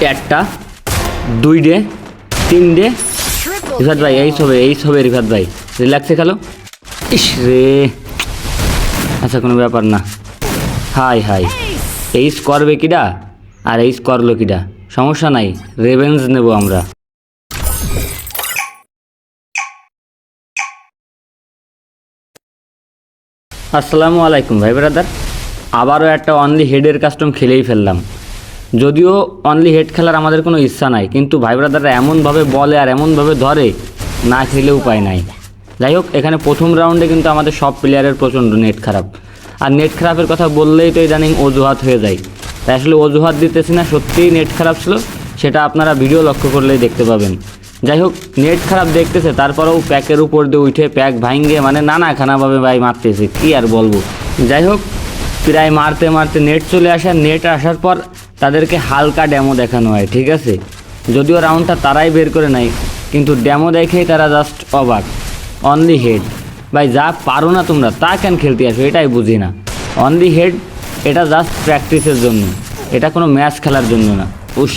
একটা, 2 day, 3 day. Rifat ভাই এই সবে রিফাত ভাই রিল্যাক্সে খেলো। ইস রে, আচ্ছা কোনো ব্যাপার না। হাই এইস করবে কিডা আর এইস করলো কিডা, সমস্যা নাই, রেভেঞ্জ নেব আমরা। আসসালামু আলাইকুম ভাই ব্রাদার, আবারও একটা অনলি হেডের কাস্টম খেলেই ফেললাম। যদিও অনলি হেড খেলার আমাদের কোনো ইচ্ছা নাই, কিন্তু ভাই ব্রাদাররা এমনভাবে বলে আর এমনভাবে ধরে, না খেলে উপায় নাই। যাই হোক, এখানে প্রথম রাউন্ডে কিন্তু আমাদের সব প্লেয়ারের প্রচণ্ড নেট খারাপ। আর নেট খারাপের কথা বললেই তো ইদানিং অজুহাত হয়ে যায়, তাই আসলে অজুহাত দিতেছি না, সত্যিই নেট খারাপ ছিল, সেটা আপনারা ভিডিও লক্ষ্য করলেই দেখতে পাবেন। যাই হোক, নেট খারাপ দেখতেছে, তারপরেও প্যাকের উপর দিয়ে উঠে প্যাক ভাঙিয়ে মানে নানা খানাভাবে ভাই মারতেছে, কী আর বলবো। যাই হোক, প্রায় মারতে মারতে নেট চলে আসে, নেট আসার পর তাদেরকে হালকা ড্যামো দেখানো হয়, ঠিক আছে। যদিও রাউন্ডটা তারাই বের করে নেয়, কিন্তু ড্যামো দেখেই তারা জাস্ট অবাক। অনলি হেড ভাই, যা পারো না তোমরা তা কেন খেলতে আসো, এটাই বুঝি না। অনলি হেড এটা জাস্ট প্র্যাকটিসের জন্য, এটা কোনো ম্যাচ খেলার জন্য না। উস,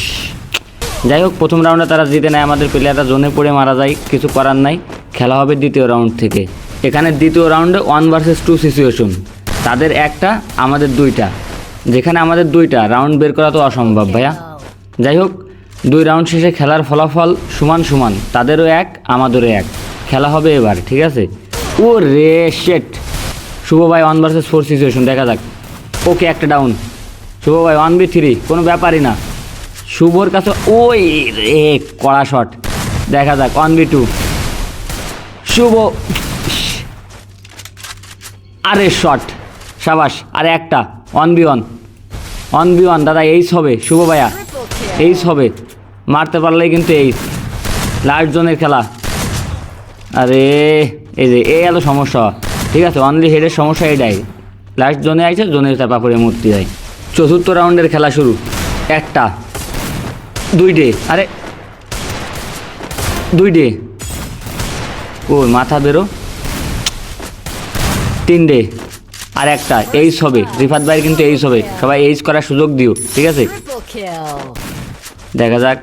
যাই হোক, প্রথম রাউন্ডে তারা জিতে নেয়, আমাদের প্লেয়াররা জোনে পড়ে মারা যায়, কিছু করার নাই। খেলা হবে দ্বিতীয় রাউন্ড থেকে। এখানে দ্বিতীয় রাউন্ডে 1 ভার্সেস 2 সিচুয়েশন, তাদের একটা আমাদের 2টা, যেখানে আমাদের 2টা রাউন্ড বের করা তো অসম্ভব ভাইয়া। যাই হোক, 2 রাউন্ড শেষে খেলার ফলাফল সমান সমান, তাদেরও 1 আমাদেরও 1। খেলা হবে এবার, ঠিক আছে। ও রে শেট, শুভ ভাই 1 ভার্সেস 4 সিচুয়েশন, দেখা যাক। ওকে, একটা ডাউন। শুভ ভাই 1v3, কোনো ব্যাপারই না। শুভর কাছে ওই রে কড়া শট, দেখা যাক 1v2। শুভ, আরে শট, সাবাস। আরে একটা 1v1 দাদা, এইস হবে শুভ ভাইয়া, এইস হবে, মারতে পারলেই কিন্তু এইস। লাস্ট জোনের খেলা। আরে এই যে এই এত সমস্যা, ঠিক আছে, অনলি হেডের সমস্যা এটাই, লাস্ট জোনে আইছে, জোনের চাপা পড়ে মূর্তি যায়। চতুর্থ রাউন্ডের খেলা শুরু। একটা, 2 ডে, আরে 2 ডে, ও মাথা বেরো। 3 ডে, আর একটা এইস হবে। রিফাত ভাইয়ের কিন্তু এইস হবে, সবাই এইস করার সুযোগ দিও, ঠিক আছে। দেখা যাক।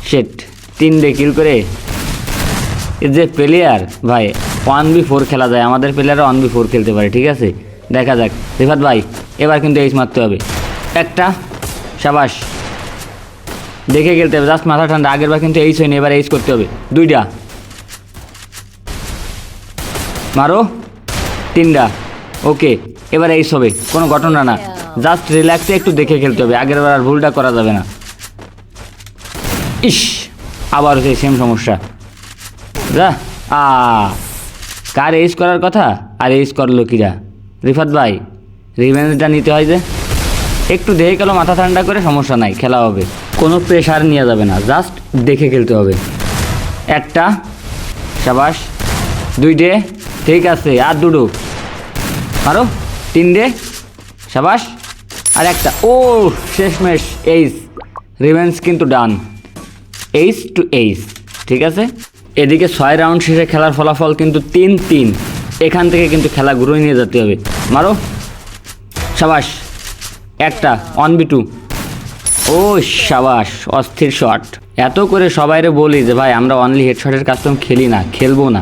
শেট, 3 ডে কিল করে। এর যে প্লেয়ার ভাই, 1v4 খেলা যায়, আমাদের প্লেয়াররা 1v4 খেলতে পারে, ঠিক আছে। দেখা যাক রিফাত ভাই, এবার কিন্তু এইস মারতে হবে। একটা, সাবাস, দেখে খেলতে হবে, জাস্ট মাথা ঠান্ডা। আগের বার কিন্তু এইস হয়নি, এবার এইস করতে হবে। 2টা মারো, 3টা, ওকে, এবার এইস হবে, কোনো ঘটনা না, জাস্ট রিল্যাক্সে একটু দেখে খেলতে হবে, আগের বার আর ভুলটা করা যাবে না। ইস, আবার সেই সেম সমস্যা। যা, কার এইস করার কথা আর এইস করলো কিরা। রিফাত ভাই, রিভেঞ্জটা নিতে হয় যে, একটু দেখে গেল, মাথা ঠান্ডা করে, সমস্যা নাই, খেলা হবে, কোনো প্রেশার নেওয়া যাবে না, জাস্ট দেখে খেলতে হবে। একটা, সাবাস। 2 ডে, ঠিক আছে, আর 2 আরও 3 ডে, সাবাস। আর একটা, ও শেষমেশ এইস, রিভেঞ্জ কিন্তু ডান, এইস টু এইস, ঠিক আছে। এদিকে 6 রাউন্ড শেষে খেলার ফলাফল কিন্তু 3-3, এখান থেকে কিন্তু খেলা ঘুরিয়ে নিয়ে যেতে হবে। মারো, সাবাস। একটা 1v2, ও সাবাস, অস্থির শট। এত করে সবাইরে বলি যে ভাই আমরা অনলি হেডশটের কাস্টম খেলি না, খেলবো না,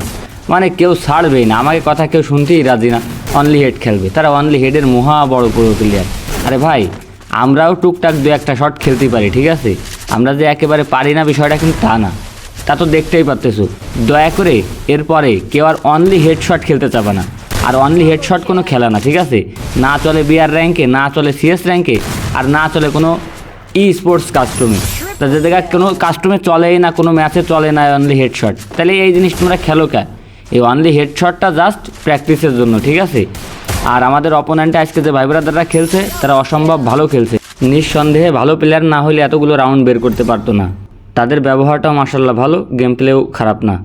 মানে কেউ ছাড়বেই না, আমাকে কথা কেউ শুনতেই রাজি না। অনলি হেড খেলবে, তারা অনলি হেডের মহা বড় পুরো প্লেয়ার। আরে ভাই, আমরাও টুকটাক 2-1টা শট খেলতেই পারি, ঠিক আছে। আমরা যে একেবারে পারি না বিষয়টা কিন্তু তা না, তা তো দেখতেই পারতেছো। দয়া করে এরপরে কেউ আর অনলি হেডশট খেলতে চাবে না। আর অনলি হেডশট কোনো খেলা না, ঠিক আছে। না চলে বিআর র্যাঙ্কে, না চলে সিএস র্যাঙ্কে, আর না চলে কোনো স্পোর্টস কাস্টমে। তা যে জায়গায় কোনো কাস্টমে চলেই না, কোনো ম্যাচে চলে না অনলি হেডশট, তাহলে এই জিনিস তোমরা খেলো কে? এই অনলি হেডশটটা জাস্ট প্র্যাকটিসের জন্য, ঠিক আছে। আর আমাদের অপোনেন্টে আজকে যে ভাই ব্রাদাররা খেলছে, তারা অসম্ভব ভালো খেলছে, নিঃসন্দেহে ভালো প্লেয়ার না হলে এতগুলো রাউন্ড বের করতে পারতো না। তাদের ব্যবহারটাও মাশাআল্লাহ ভালো, গেম প্লেও খারাপ না।